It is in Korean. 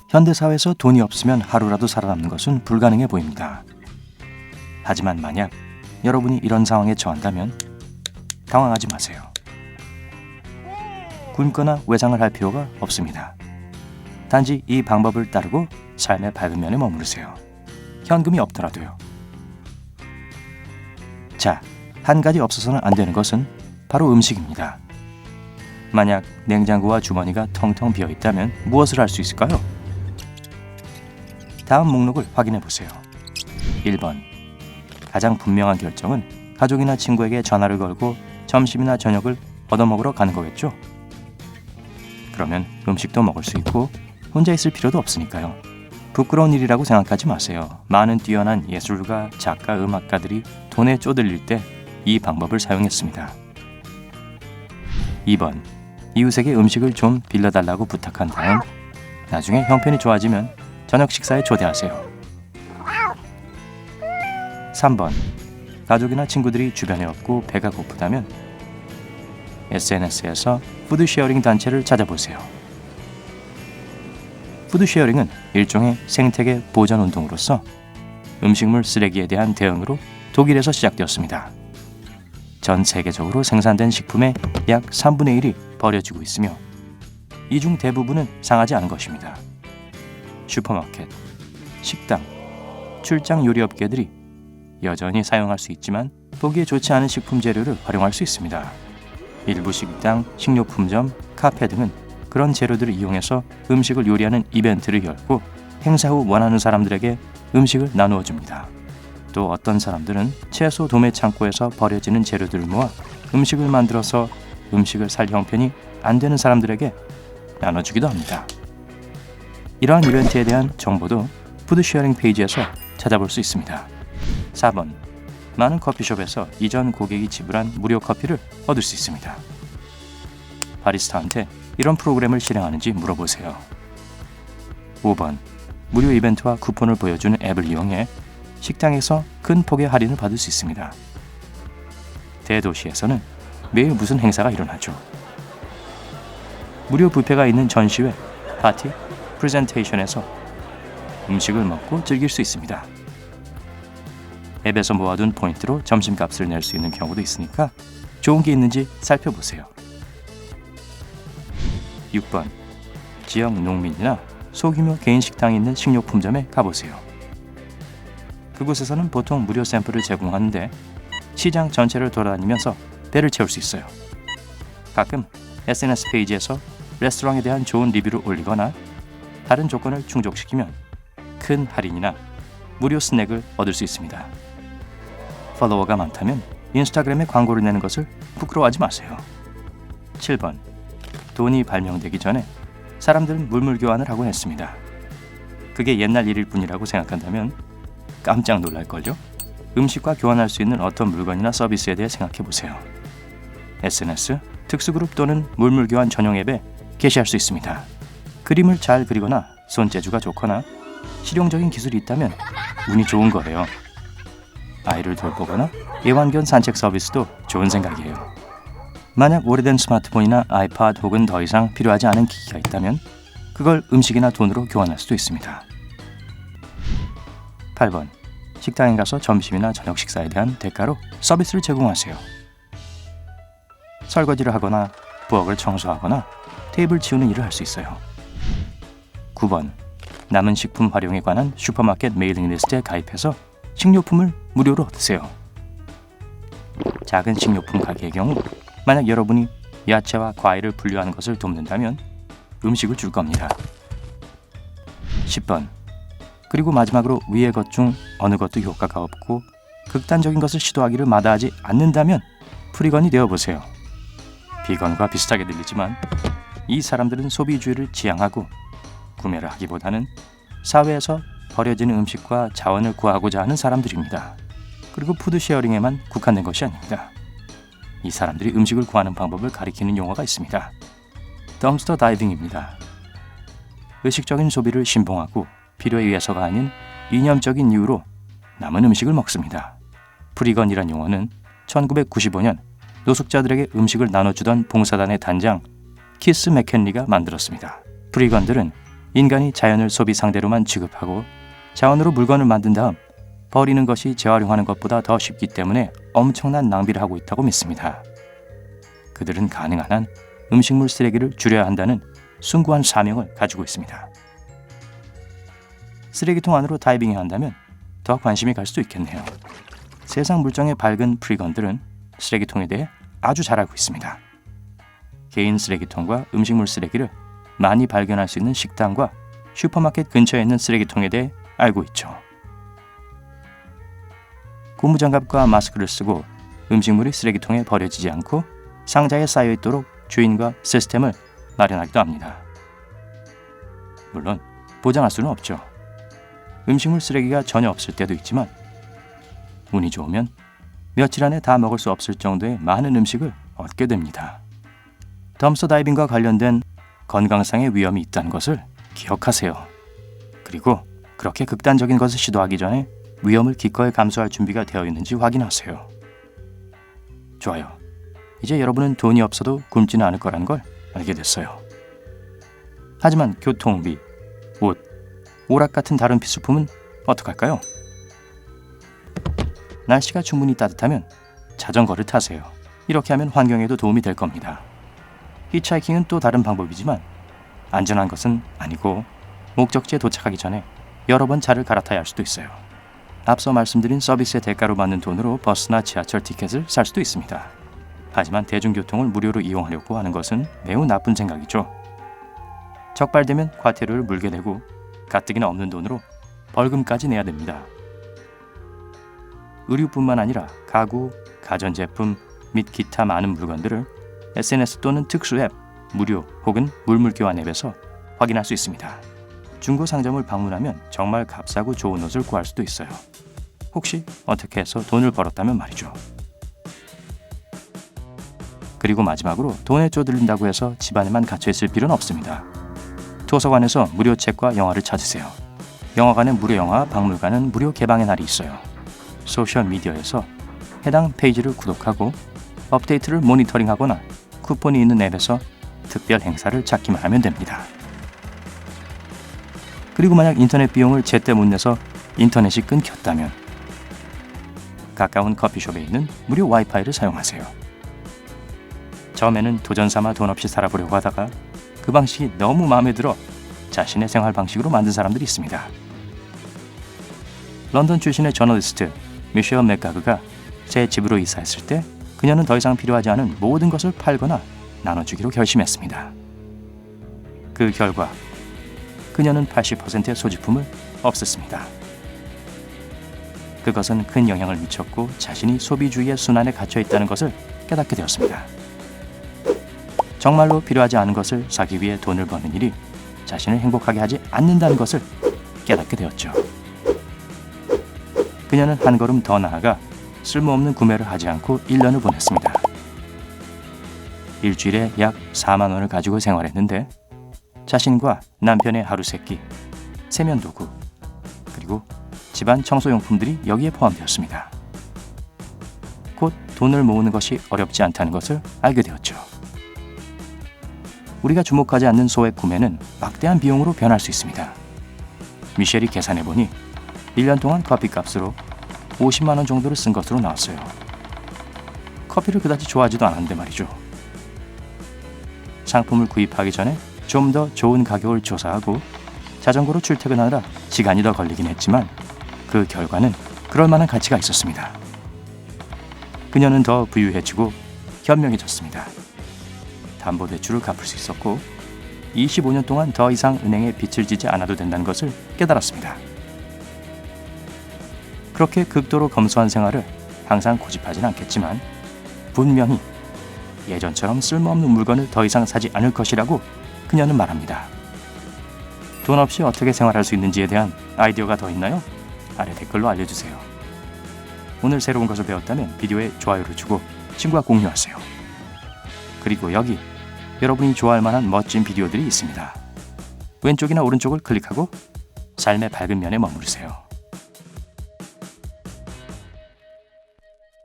현대사회에서 돈이 없으면 하루라도 살아남는 것은 불가능해 보입니다. 하지만 만약 여러분이 이런 상황에 처한다면 당황하지 마세요. 굶거나 외상을 할 필요가 없습니다. 단지 이 방법을 따르고 삶의 밝은 면에 머무르세요. 현금이 없더라도요. 자, 한 가지 없어서는 안 되는 것은 바로 음식입니다. 만약 냉장고와 주머니가 텅텅 비어 있다면 무엇을 할 수 있을까요? 다음 목록을 확인해 보세요. 1번. 가장 분명한 결정은 가족이나 친구에게 전화를 걸고 점심이나 저녁을 얻어먹으러 가는 거겠죠? 그러면 음식도 먹을 수 있고 혼자 있을 필요도 없으니까요. 부끄러운 일이라고 생각하지 마세요. 많은 뛰어난 예술가, 작가, 음악가들이 돈에 쪼들릴 때 이 방법을 사용했습니다. 2번. 이웃에게 음식을 좀 빌려달라고 부탁한 다음 나중에 형편이 좋아지면 저녁 식사에 초대하세요. 3번. 가족이나 친구들이 주변에 없고 배가 고프다면 SNS에서 푸드쉐어링 단체를 찾아보세요. 푸드쉐어링은 일종의 생태계 보전 운동으로서 음식물 쓰레기에 대한 대응으로 독일에서 시작되었습니다. 전 세계적으로 생산된 식품의 약 3분의 1이 버려지고 있으며 이 중 대부분은 상하지 않은 것입니다. 슈퍼마켓, 식당, 출장 요리업계들이 여전히 사용할 수 있지만 보기에 좋지 않은 식품 재료를 활용할 수 있습니다. 일부 식당, 식료품점, 카페 등은 그런 재료들을 이용해서 음식을 요리하는 이벤트를 열고 행사 후 원하는 사람들에게 음식을 나누어 줍니다. 또 어떤 사람들은 채소 도매 창고에서 버려지는 재료들을 모아 음식을 만들어서 음식을 살 형편이 안 되는 사람들에게 나눠주기도 합니다. 이러한 이벤트에 대한 정보도 푸드쉐어링 페이지에서 찾아볼 수 있습니다. 4번. 많은 커피숍에서 이전 고객이 지불한 무료 커피를 얻을 수 있습니다. 바리스타한테 이런 프로그램을 실행하는지 물어보세요. 5번. 무료 이벤트와 쿠폰을 보여주는 앱을 이용해 식당에서 큰 폭의 할인을 받을 수 있습니다. 대도시에서는 매일 무슨 행사가 일어나죠. 무료 뷔페가 있는 전시회, 파티, 프레젠테이션에서 음식을 먹고 즐길 수 있습니다. 앱에서 모아둔 포인트로 점심값을 낼 수 있는 경우도 있으니까 좋은 게 있는지 살펴보세요. 6번. 지역 농민이나 소규모 개인 식당이 있는 식료품점에 가보세요. 그곳에서는 보통 무료 샘플을 제공하는데 시장 전체를 돌아다니면서 배를 채울 수 있어요. 가끔 SNS 페이지에서 레스토랑에 대한 좋은 리뷰를 올리거나 다른 조건을 충족시키면 큰 할인이나 무료 스낵을 얻을 수 있습니다. 팔로워가 많다면 인스타그램에 광고를 내는 것을 부끄러워하지 마세요. 7번. 돈이 발명되기 전에 사람들은 물물 교환을 하곤 했습니다. 그게 옛날 일일 뿐이라고 생각한다면 깜짝 놀랄걸요? 음식과 교환할 수 있는 어떤 물건이나 서비스에 대해 생각해보세요. SNS, 특수그룹 또는 물물 교환 전용 앱에 게시할 수 있습니다. 그림을 잘 그리거나 손재주가 좋거나 실용적인 기술이 있다면 운이 좋은 거예요. 아이를 돌보거나 애완견 산책 서비스도 좋은 생각이에요. 만약 오래된 스마트폰이나 아이팟 혹은 더 이상 필요하지 않은 기기가 있다면 그걸 음식이나 돈으로 교환할 수도 있습니다. 8번. 식당에 가서 점심이나 저녁 식사에 대한 대가로 서비스를 제공하세요. 설거지를 하거나 부엌을 청소하거나 테이블 치우는 일을 할 수 있어요. 9번. 남은 식품 활용에 관한 슈퍼마켓 메일링 리스트에 가입해서 식료품을 무료로 얻으세요. 작은 식료품 가게의 경우 만약 여러분이 야채와 과일을 분류하는 것을 돕는다면 음식을 줄 겁니다. 10번. 그리고 마지막으로 위의 것 중 어느 것도 효과가 없고 극단적인 것을 시도하기를 마다하지 않는다면 프리건이 되어보세요. 비건과 비슷하게 들리지만 이 사람들은 소비주의를 지향하고 구매를 하기보다는 사회에서 버려지는 음식과 자원을 구하고자 하는 사람들입니다. 그리고 푸드쉐어링에만 국한된 것이 아닙니다. 이 사람들이 음식을 구하는 방법을 가리키는 용어가 있습니다. 덤스터 다이빙입니다. 의식적인 소비를 신봉하고 필요에 의해서가 아닌 이념적인 이유로 남은 음식을 먹습니다. 프리건이란 용어는 1995년 노숙자들에게 음식을 나눠주던 봉사단의 단장 키스 맥켄리가 만들었습니다. 프리건들은 인간이 자연을 소비 상대로만 취급하고 자원으로 물건을 만든 다음 버리는 것이 재활용하는 것보다 더 쉽기 때문에 엄청난 낭비를 하고 있다고 믿습니다. 그들은 가능한 한 음식물 쓰레기를 줄여야 한다는 숭고한 사명을 가지고 있습니다. 쓰레기통 안으로 다이빙해야 한다면 더 관심이 갈 수도 있겠네요. 세상 물정의 밝은 프리건들은 쓰레기통에 대해 아주 잘 알고 있습니다. 개인 쓰레기통과 음식물 쓰레기를 많이 발견할 수 있는 식당과 슈퍼마켓 근처에 있는 쓰레기통에 대해 알고 있죠. 고무장갑과 마스크를 쓰고 음식물이 쓰레기통에 버려지지 않고 상자에 쌓여있도록 주인과 시스템을 마련하기도 합니다. 물론 보장할 수는 없죠. 음식물 쓰레기가 전혀 없을 때도 있지만 운이 좋으면 며칠 안에 다 먹을 수 없을 정도의 많은 음식을 얻게 됩니다. 덤스터 다이빙과 관련된 건강상의 위험이 있다는 것을 기억하세요. 그리고 그렇게 극단적인 것을 시도하기 전에 위험을 기꺼이 감수할 준비가 되어 있는지 확인하세요. 좋아요. 이제 여러분은 돈이 없어도 굶지는 않을 거라는 걸 알게 됐어요. 하지만 교통비, 옷, 오락 같은 다른 필수품은 어떡할까요? 날씨가 충분히 따뜻하면 자전거를 타세요. 이렇게 하면 환경에도 도움이 될 겁니다. 히치하이킹은 또 다른 방법이지만 안전한 것은 아니고 목적지에 도착하기 전에 여러 번 차를 갈아타야 할 수도 있어요. 앞서 말씀드린 서비스의 대가로 받는 돈으로 버스나 지하철 티켓을 살 수도 있습니다. 하지만 대중교통을 무료로 이용하려고 하는 것은 매우 나쁜 생각이죠. 적발되면 과태료를 물게 되고 가뜩이나 없는 돈으로 벌금까지 내야 됩니다. 의류뿐만 아니라 가구, 가전제품 및 기타 많은 물건들을 SNS 또는 특수 앱, 무료 혹은 물물교환 앱에서 확인할 수 있습니다. 중고 상점을 방문하면 정말 값싸고 좋은 옷을 구할 수도 있어요. 혹시 어떻게 해서 돈을 벌었다면 말이죠. 그리고 마지막으로 돈에 쪼들린다고 해서 집안에만 갇혀있을 필요는 없습니다. 도서관에서 무료 책과 영화를 찾으세요. 영화관은 무료 영화, 박물관은 무료 개방의 날이 있어요. 소셜미디어에서 해당 페이지를 구독하고 업데이트를 모니터링하거나 쿠폰이 있는 앱에서 특별 행사를 찾기만 하면 됩니다. 그리고 만약 인터넷 비용을 제때 못 내서 인터넷이 끊겼다면 가까운 커피숍에 있는 무료 와이파이를 사용하세요. 처음에는 도전 삼아 돈 없이 살아보려고 하다가 그 방식이 너무 마음에 들어 자신의 생활 방식으로 만든 사람들이 있습니다. 런던 출신의 저널리스트 미셸 맥가그가 제 집으로 이사했을 때 그녀는 더 이상 필요하지 않은 모든 것을 팔거나 나눠주기로 결심했습니다. 그 결과 그녀는 80%의 소지품을 없앴습니다. 그것은 큰 영향을 미쳤고 자신이 소비주의의 순환에 갇혀 있다는 것을 깨닫게 되었습니다. 정말로 필요하지 않은 것을 사기 위해 돈을 버는 일이 자신을 행복하게 하지 않는다는 것을 깨닫게 되었죠. 그녀는 한 걸음 더 나아가 쓸모없는 구매를 하지 않고 1년을 보냈습니다. 일주일에 약 4만 원을 가지고 생활했는데 자신과 남편의 하루 세끼, 세면도구, 그리고 집안 청소용품들이 여기에 포함되었습니다. 곧 돈을 모으는 것이 어렵지 않다는 것을 알게 되었죠. 우리가 주목하지 않는 소액 구매는 막대한 비용으로 변할 수 있습니다. 미셸이 계산해보니 1년 동안 커피값으로 50만 원 정도를 쓴 것으로 나왔어요. 커피를 그다지 좋아하지도 않았는데 말이죠. 상품을 구입하기 전에 좀 더 좋은 가격을 조사하고 자전거로 출퇴근하느라 시간이 더 걸리긴 했지만 그 결과는 그럴 만한 가치가 있었습니다. 그녀는 더 부유해지고 현명해졌습니다. 담보대출을 갚을 수 있었고 25년 동안 더 이상 은행에 빚을 지지 않아도 된다는 것을 깨달았습니다. 그렇게 극도로 검소한 생활을 항상 고집하진 않겠지만 분명히 예전처럼 쓸모없는 물건을 더 이상 사지 않을 것이라고 그녀는 말합니다. 돈 없이 어떻게 생활할 수 있는지에 대한 아이디어가 더 있나요? 아래 댓글로 알려주세요. 오늘 새로운 것을 배웠다면 비디오에 좋아요를 주고 친구와 공유하세요. 그리고 여기 여러분이 좋아할 만한 멋진 비디오들이 있습니다. 왼쪽이나 오른쪽을 클릭하고 삶의 밝은 면에 머무르세요.